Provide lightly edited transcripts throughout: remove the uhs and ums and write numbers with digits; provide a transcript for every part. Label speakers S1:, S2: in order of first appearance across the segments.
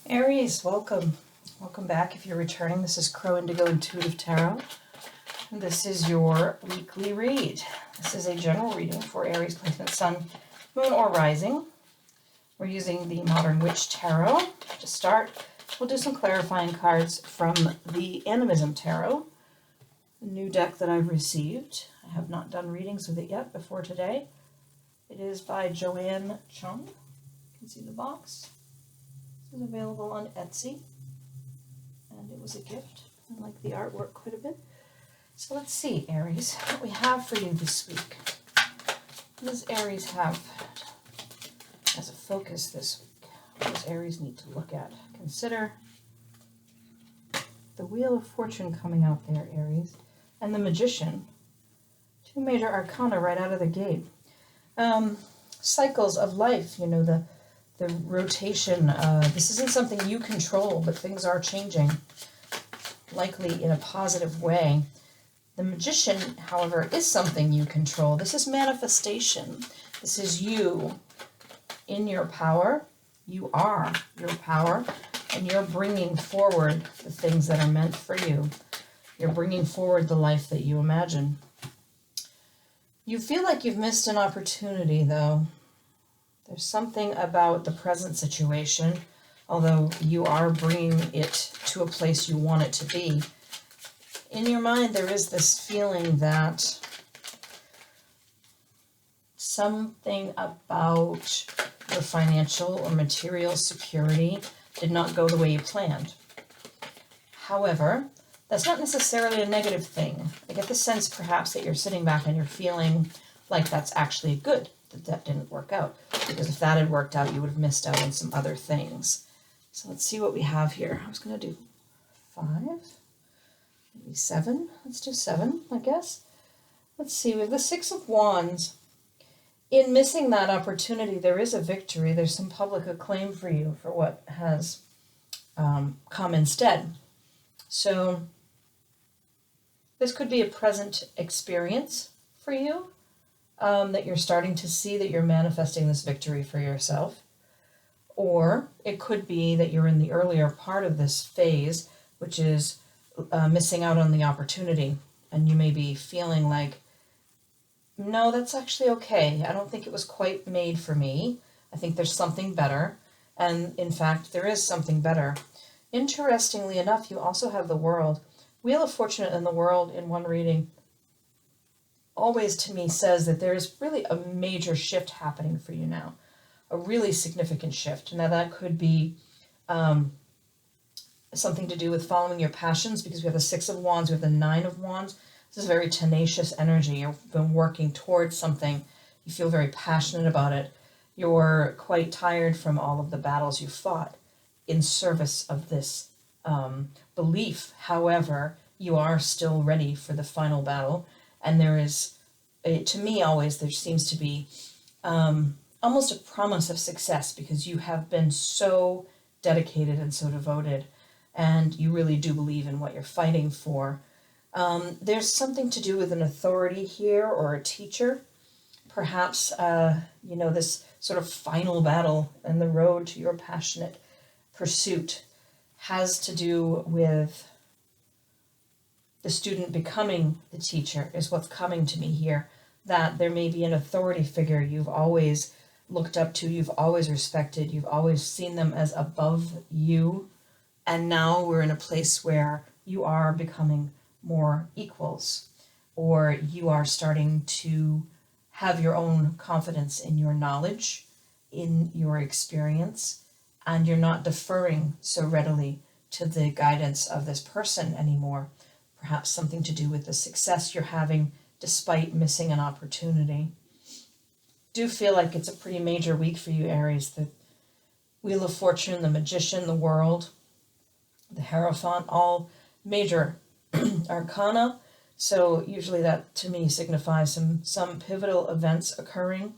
S1: Aries, welcome. Welcome back if you're returning. This is Crow Indigo Intuitive Tarot. And this is your weekly read. This is a general reading for Aries, placement, Sun, Moon, or Rising. We're using the Modern Witch Tarot to start. We'll do some clarifying cards from the Animism Tarot, a new deck that I've received. I have not done readings with it yet before today. It is by Joanne Chung. You can see the box. This is available on Etsy, and it was a gift. I like the artwork quite a bit. So let's see, Aries, what we have for you this week. What does Aries have as a focus this week? What does Aries need to look at? Consider the Wheel of Fortune coming out there, Aries, and the Magician. Two major arcana right out of the gate. Cycles of life, you know, the rotation. This isn't something you control, but things are changing, likely in a positive way. The Magician, however, is something you control. This is manifestation. This is you in your power. You are your power, and you're bringing forward the things that are meant for you. You're bringing forward the life that you imagine. You feel like you've missed an opportunity, though. There's something about the present situation, although you are bringing it to a place you want it to be. In your mind, there is this feeling that something about your financial or material security did not go the way you planned. However, that's not necessarily a negative thing. I get the sense perhaps that you're sitting back and you're feeling like that's actually good, that didn't work out. Because if that had worked out, you would have missed out on some other things. So let's see what we have here. I was going to do 5, maybe 7. Let's do 7, I guess. Let's see, we have the 6 of Wands. In missing that opportunity, there is a victory. There's some public acclaim for you for what has come instead. So this could be a present experience for you. That you're starting to see that you're manifesting this victory for yourself. Or it could be that you're in the earlier part of this phase, which is missing out on the opportunity. And you may be feeling like, no, that's actually okay. I don't think it was quite made for me. I think there's something better. And in fact, there is something better. Interestingly enough, you also have the World. Wheel of Fortune and the World in one reading always to me says that there is really a major shift happening for you now, a really significant shift. Now that could be something to do with following your passions, because we have the 6 of Wands, we have the 9 of Wands. This is very tenacious energy. You've been working towards something. You feel very passionate about it. You're quite tired from all of the battles you fought in service of this belief. However, you are still ready for the final battle. And there is, to me always, there seems to be almost a promise of success, because you have been so dedicated and so devoted, and you really do believe in what you're fighting for. There's something to do with an authority here or a teacher. Perhaps, this sort of final battle and the road to your passionate pursuit has to do with the student becoming the teacher, is what's coming to me here. That there may be an authority figure you've always looked up to, you've always respected, you've always seen them as above you, and now we're in a place where you are becoming more equals, or you are starting to have your own confidence in your knowledge, in your experience, and you're not deferring so readily to the guidance of this person anymore. Perhaps something to do with the success you're having despite missing an opportunity. Do feel like it's a pretty major week for you, Aries. The Wheel of Fortune, the Magician, the World, the Hierophant, all major arcana. So usually that to me signifies some pivotal events occurring.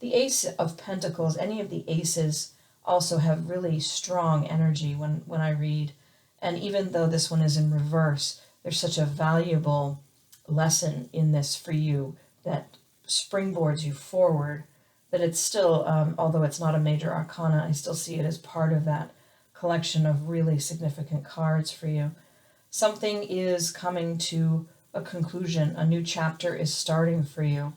S1: The Ace of Pentacles, any of the aces also have really strong energy when I read. And even though this one is in reverse, there's such a valuable lesson in this for you that springboards you forward, that it's still, although it's not a major arcana, I still see it as part of that collection of really significant cards for you. Something is coming to a conclusion. A new chapter is starting for you.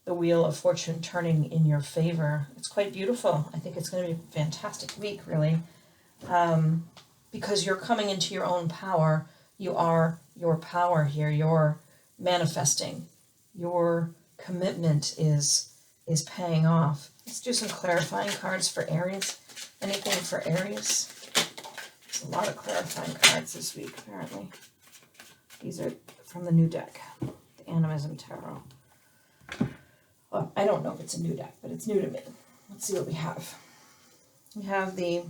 S1: The wheel of fortune turning in your favor. It's quite beautiful. I think it's going to be a fantastic week, really, because you're coming into your own power. You are your power here. You're manifesting. Your commitment is paying off. Let's do some clarifying cards for Aries. Anything for Aries? There's a lot of clarifying cards this week, apparently. These are from the new deck, the Animism Tarot. Well, I don't know if it's a new deck, but it's new to me. Let's see what we have. We have the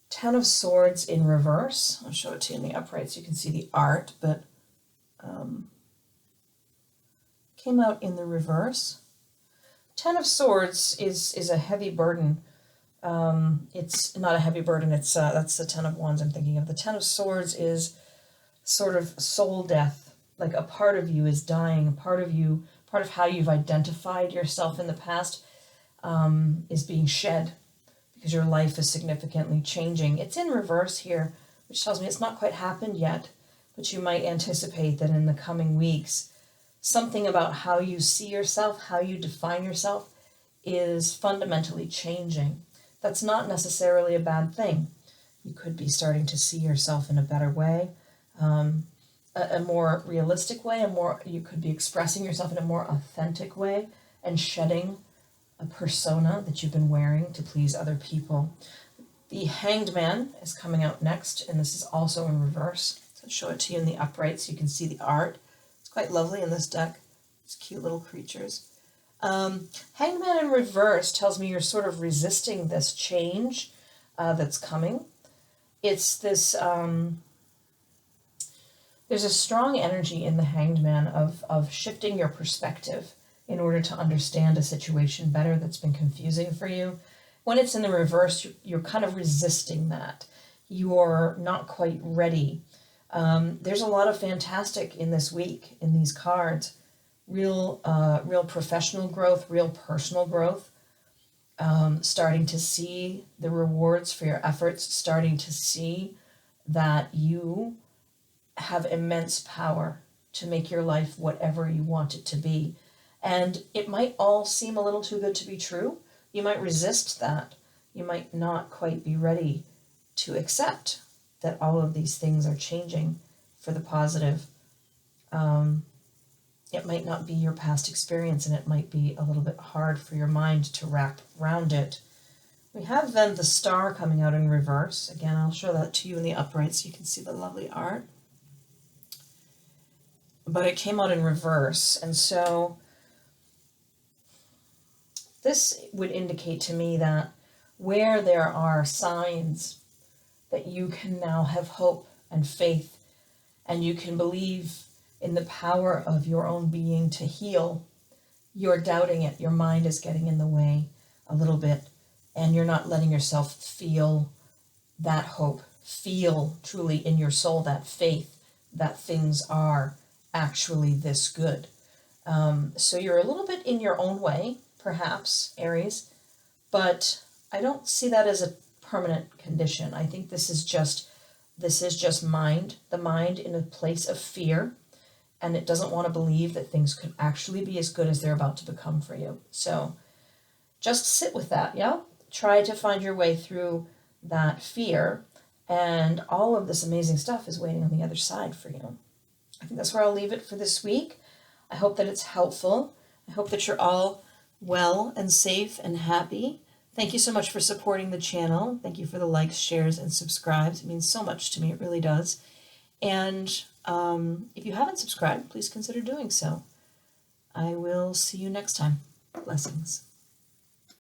S1: Ten of Swords in reverse. I'll show it to you in the upright so you can see the art, but came out in the reverse. Ten of Swords is a heavy burden. It's not a heavy burden. It's that's the Ten of Wands I'm thinking of. The Ten of Swords is sort of soul death. Like a part of you is dying. A part of you, part of how you've identified yourself in the past, is being shed because your life is significantly changing. It's in reverse here, which tells me it's not quite happened yet, but you might anticipate that in the coming weeks, something about how you see yourself, how you define yourself, is fundamentally changing. That's not necessarily a bad thing. You could be starting to see yourself in a better way, a more realistic way, you could be expressing yourself in a more authentic way and shedding a persona that you've been wearing to please other people. The Hanged Man is coming out next, and this is also in reverse. So I'll show it to you in the upright so you can see the art. It's quite lovely in this deck. These cute little creatures. Hanged Man in reverse tells me you're sort of resisting this change that's coming. It's this, there's a strong energy in the Hanged Man of shifting your perspective in order to understand a situation better that's been confusing for you. When it's in the reverse, you're kind of resisting that. You're not quite ready. There's a lot of fantastic in this week in these cards. Real professional growth, real personal growth. Starting to see the rewards for your efforts, starting to see that you have immense power to make your life whatever you want it to be. And it might all seem a little too good to be true. You might resist that. You might not quite be ready to accept that all of these things are changing for the positive. It might not be your past experience, and it might be a little bit hard for your mind to wrap around it. We have then the Star coming out in reverse. Again, I'll show that to you in the upright so you can see the lovely art. But it came out in reverse, and so this would indicate to me that where there are signs that you can now have hope and faith, and you can believe in the power of your own being to heal, you're doubting it. Your mind is getting in the way a little bit, and you're not letting yourself feel that hope, feel truly in your soul that faith that things are actually this good. So you're a little bit in your own way, perhaps, Aries, but I don't see that as a permanent condition. I think this is just mind, the mind in a place of fear, and it doesn't want to believe that things could actually be as good as they're about to become for you. So just sit with that, yeah? Try to find your way through that fear, and all of this amazing stuff is waiting on the other side for you. I think that's where I'll leave it for this week. I hope that it's helpful. I hope that you're all well and safe and happy. Thank you so much for supporting the channel. Thank you for the likes, shares, and subscribes. It means so much to me. It really does. And if you haven't subscribed, please consider doing so. I will see you next time. Blessings.